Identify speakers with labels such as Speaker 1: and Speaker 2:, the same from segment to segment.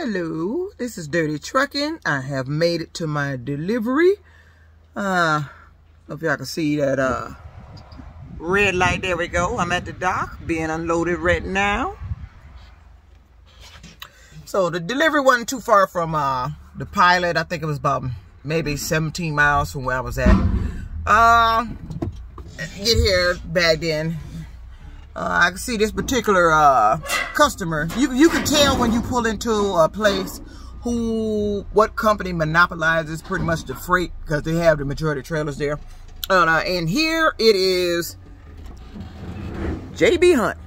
Speaker 1: Hello, this is Dirty Truckin. I have made it to my delivery. Hope y'all can see that red light. There we go. I'm at the dock being unloaded right now. So the delivery wasn't too far from the pilot. I think it was about maybe 17 miles from where I was at. Get here back then. I can see this particular customer. You can tell when you pull into a place what company monopolizes pretty much the freight, because they have the majority of trailers there. And here it is JB Hunt.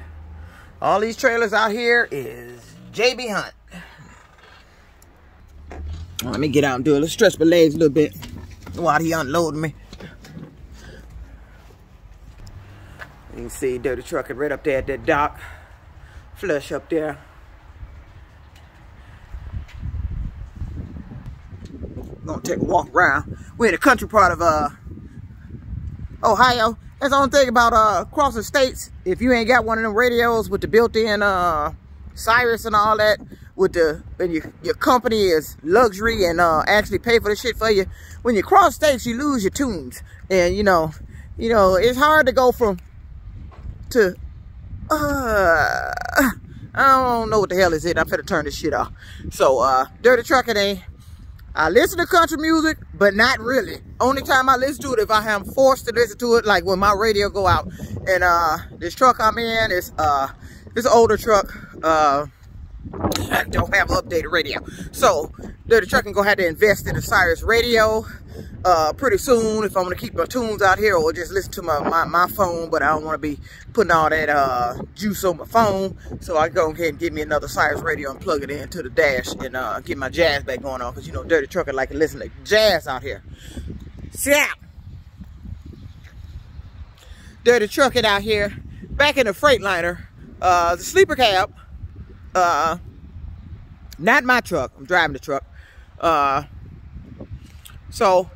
Speaker 1: All these trailers out here is JB Hunt. Let me get out and do it. Let's stretch my legs a little bit while he unloading me. You can see Dirty Truckin right up there at that dock. Flush up there. Gonna take a walk around. We're in the country part of Ohio. That's the only thing about crossing states. If you ain't got one of them radios with the built-in Sirius and all that, with your company is luxury and actually pay for the shit for you. When you cross states, you lose your tunes, and you know it's hard to go from to I don't know what the hell is it. I'm finna turn this shit off. So Dirty Truckin, I listen to country music, but not really. Only time I listen to it if I am forced to listen to it, like when my radio go out. And this truck I'm in is it's an older truck. I don't have an updated radio. So Dirty Truckin gonna have to invest in a Sirius radio pretty soon if I'm gonna keep my tunes out here, or just listen to my phone. But I don't want to be putting all that juice on my phone, so I go ahead and get me another Sirius radio and plug it into the dash and get my jazz back going on, because you know Dirty Truckin like to listen to jazz out here. Yeah, Dirty Truckin out here back in the Freightliner, the sleeper cab. Not my truck. I'm driving the truck. So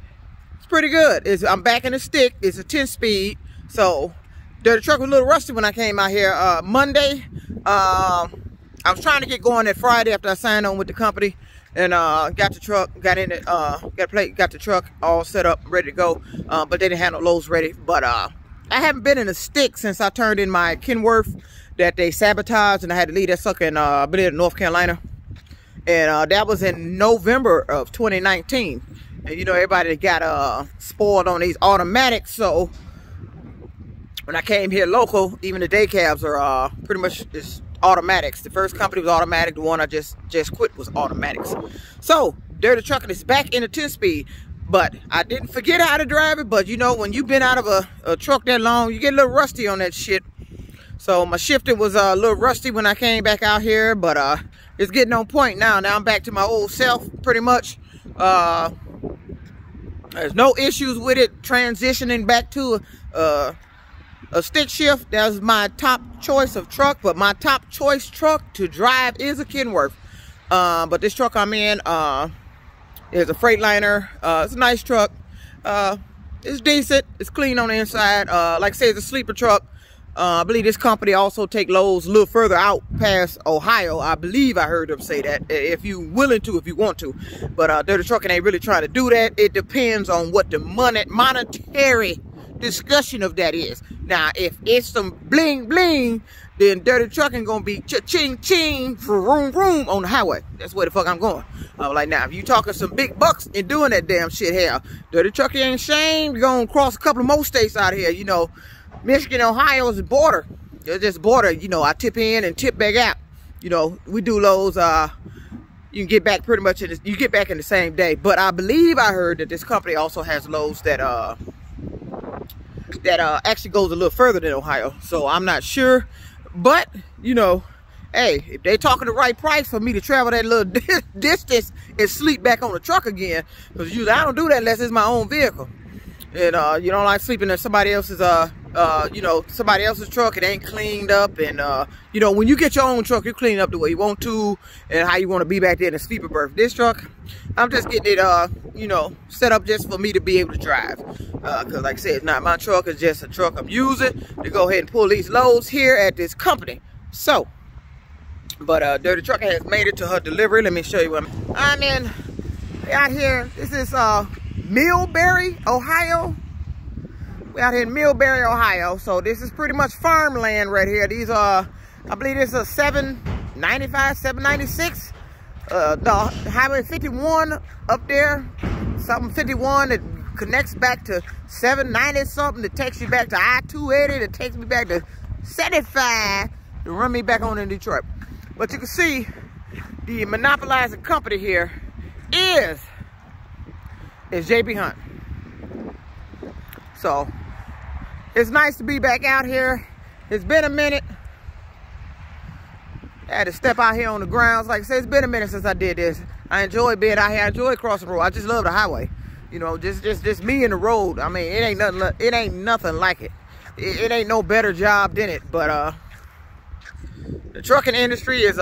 Speaker 1: it's pretty good. I'm back in the stick. It's a 10-speed. So Dirty Truck was a little rusty when I came out here Monday. I was trying to get going that Friday after I signed on with the company, and got the truck, got in it, got the truck all set up, ready to go. But they didn't have no loads ready. But I haven't been in a stick since I turned in my Kenworth that they sabotaged, and I had to leave that sucker in I believe North Carolina. And that was in November of 2019. And you know, everybody got spoiled on these automatics. So when I came here local, even the day cabs are pretty much just automatics. The first company was automatic. The one I just quit was automatics. So Dirty Truckin is back in the 10-speed. But I didn't forget how to drive it. But you know, when you've been out of a truck that long, you get a little rusty on that shit. So my shifting was a little rusty when I came back out here, but it's getting on point now. Now I'm back to my old self, pretty much. There's no issues with it transitioning back to a stick shift. That's my top choice of truck, but my top choice truck to drive is a Kenworth. But this truck I'm in is a Freightliner. It's a nice truck. It's decent. It's clean on the inside. Like I say, it's a sleeper truck. I believe this company also take loads a little further out past Ohio. I believe I heard them say that. If you willing to, if you want to. But Dirty Truckin ain't really trying to do that. It depends on what the monetary discussion of that is. Now, if it's some bling bling, then Dirty Truckin gonna be cha-ching ching for room on the highway. That's where the fuck I'm going. Like now, if you talking some big bucks and doing that damn shit here, Dirty Truckin ain't ashamed. You're gonna cross a couple of more states out here, you know. Michigan, Ohio is a border. It's just border, you know. I tip in and tip back out. You know, we do loads. You can get back pretty much you get back in the same day. But I believe I heard that this company also has loads that actually goes a little further than Ohio. So I'm not sure. But you know, hey, if they talking the right price for me to travel that little distance and sleep back on the truck again, because usually I don't do that unless it's my own vehicle. And you don't like sleeping in somebody else's you know, somebody else's truck. It ain't cleaned up. And you know, when you get your own truck, you clean up the way you want to and how you want to be back there in the sleeper berth. This truck, I'm just getting it you know, set up just for me to be able to drive, because like I said, it's not my truck. It's just a truck I'm using to go ahead and pull these loads here at this company. So But Dirty Truckn has made it to her delivery. Let me show you what I'm in. Out here, this is Millbury, Ohio. We're out here in Millbury, Ohio. So this is pretty much farmland right here. These are, I believe this is a 795, 796. The Highway 51 up there, something 51 that connects back to 790 something that takes you back to I-280 that takes me back to 75 to run me back on in Detroit. But you can see the monopolizing company here is JB Hunt. So it's nice to be back out here. It's been a minute. I had to step out here on the grounds. Like I said, it's been a minute since I did this. I enjoy being out here. I enjoy crossing the road. I just love the highway. You know, just me and the road. I mean, it ain't nothing like it. It ain't no better job than it. But the trucking industry is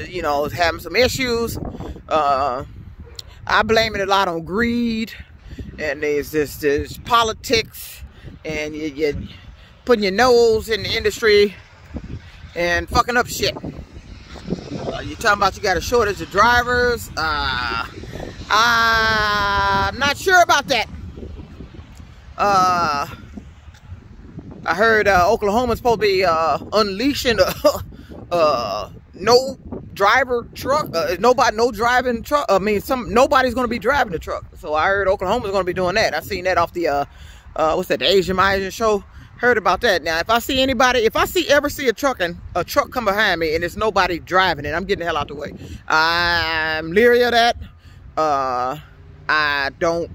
Speaker 1: you know, is having some issues. I blame it a lot on greed, and there's politics, and you're putting your nose in the industry and fucking up shit. You talking about you got a shortage of drivers? I'm not sure about that. I heard Oklahoma's supposed to be unleashing no driver truck. No driving truck. I mean, nobody's going to be driving the truck. So I heard Oklahoma's going to be doing that. I seen that off the what's that? The Asian show. Heard about that. Now, if I see anybody, ever see a truck come behind me and there's nobody driving it, I'm getting the hell out the way. I'm leery of that. I don't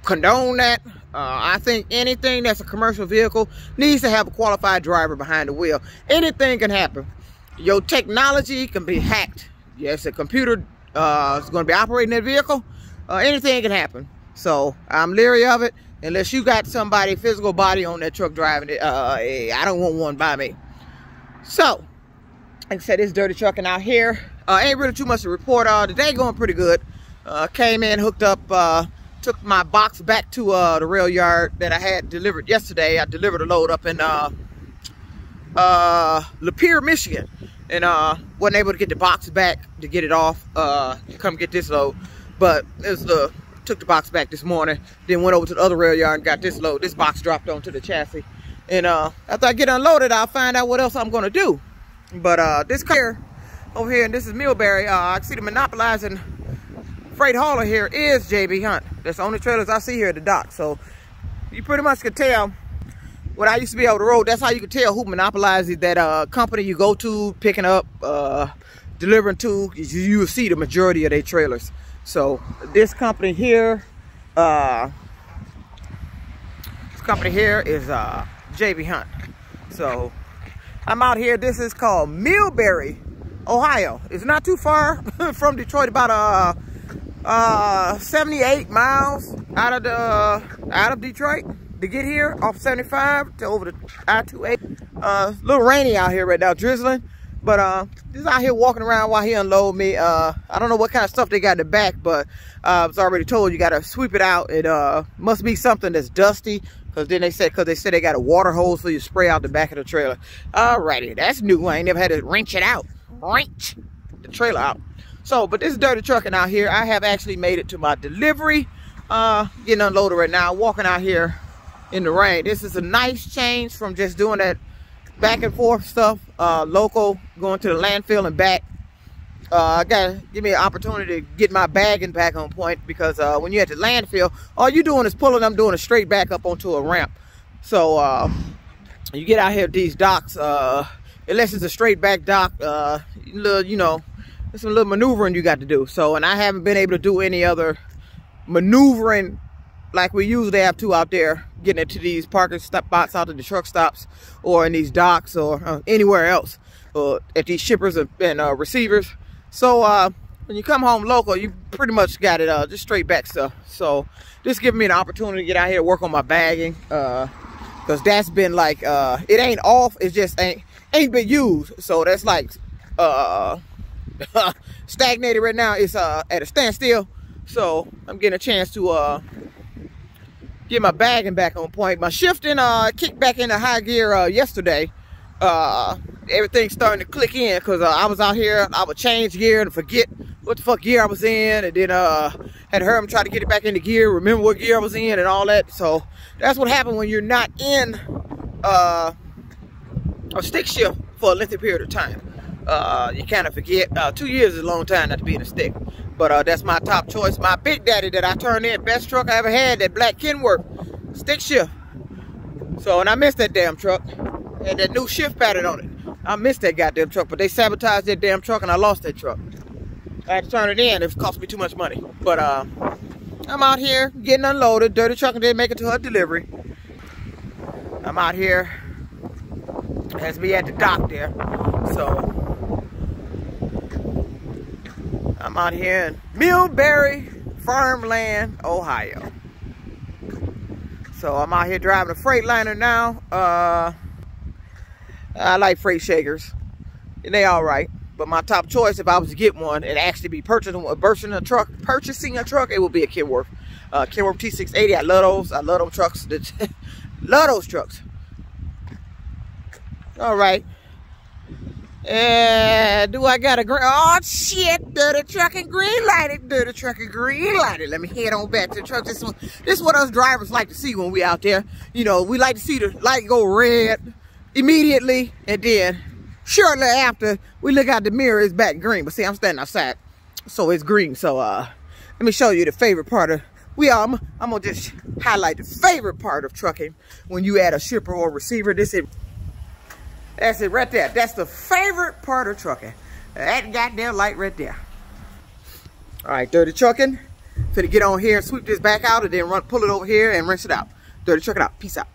Speaker 1: condone that. I think anything that's a commercial vehicle needs to have a qualified driver behind the wheel. Anything can happen. Your technology can be hacked. Yes, a computer is going to be operating that vehicle. Anything can happen. So I'm leery of it. Unless you got somebody, physical body on that truck driving it, I don't want one by me. So, like I said, it's Dirty Truckn out here. Ain't really too much to report. The day going pretty good. Came in, hooked up, took my box back to the rail yard that I had delivered yesterday. I delivered a load up in Lapeer, Michigan. And wasn't able to get the box back to get it off to come get this load. But it was took the box back this morning, then went over to the other rail yard and got this load. This box dropped onto the chassis, and after I get unloaded, I'll find out what else I'm going to do. But this car over here, and this is Millbury, I see the monopolizing freight hauler here is JB Hunt. That's the only trailers I see here at the dock. So you pretty much can tell, when I used to be over the road, that's how you can tell who monopolizes that company you go to, picking up, delivering to. You will see the majority of their trailers. So this company here, is JB Hunt. So I'm out here. This is called Millbury, Ohio. It's not too far from Detroit, about 78 miles out of Detroit to get here off 75 to over the I-280. A little rainy out here right now, drizzling. But just out here walking around while he unload me. I don't know what kind of stuff they got in the back, but I was already told you got to sweep it out. It must be something that's dusty, because they said they got a water hose for you to spray out the back of the trailer. Alrighty, that's new. I ain't never had to wrench it out. Wrench the trailer out. So, but this is Dirty Truckn out here. I have actually made it to my delivery. Getting unloaded right now. Walking out here in the rain. This is a nice change from just doing that back and forth stuff, local, going to the landfill and back. I gotta give me an opportunity to get my bagging back on point, because when you're at the landfill, all you doing is pulling. I'm doing a straight back up onto a ramp. So you get out here at these docks, unless it's a straight back dock, you know, there's some little maneuvering you got to do. So, and I haven't been able to do any other maneuvering like we usually have to out there, getting into these parking spots out of the truck stops, or in these docks, or anywhere else, or at these shippers and receivers. So when you come home local, you pretty much got it just straight back stuff. So this giving me an opportunity to get out here, work on my bagging, because that's been like it ain't off, it just ain't been used. So that's like stagnated right now. It's at a standstill. So I'm getting a chance to get my bagging back on point. My shifting kicked back into high gear yesterday. everything's starting to click in, because I was out here, I would change gear and forget what the fuck gear I was in, and then had heard him try to get it back into gear, remember what gear I was in and all that. So that's what happened when you're not in a stick shift for a lengthy period of time. You kind of forget. 2 years is a long time not to be in a stick. But that's my top choice. My Big Daddy that I turned in, best truck I ever had, that black Kenworth stick shift. So, and I missed that damn truck. And that new shift pattern on it. I missed that goddamn truck, but they sabotaged that damn truck and I lost that truck. I had to turn it in. It cost me too much money. But I'm out here getting unloaded. Dirty Truckn didn't make it to her delivery. I'm out here. Has me at the dock there. So I'm out here in Millbury Farmland, Ohio. So I'm out here driving a Freightliner now. I like freight shakers, and they all right. But my top choice, if I was to get one and actually be purchasing a truck, it would be a Kenworth. Kenworth T680. I love those. I love them trucks. Love those trucks. All right. Do I got a green? Oh shit! Dirty Truckn green lighted. Dirty Truckn green lighted. Let me head on back to the truck. This is what us drivers like to see when we out there. You know, we like to see the light go red immediately, and then shortly after we look out the mirror, it's back green. But see, I'm standing outside, so it's green. So let me show you the favorite part of. I'm gonna just highlight the favorite part of trucking when you add a shipper or receiver. That's it right there. That's the favorite part of trucking. That goddamn light right there. All right, Dirty Truckn. Finna get on here and sweep this back out and then pull it over here and rinse it out. Dirty Truckn out. Peace out.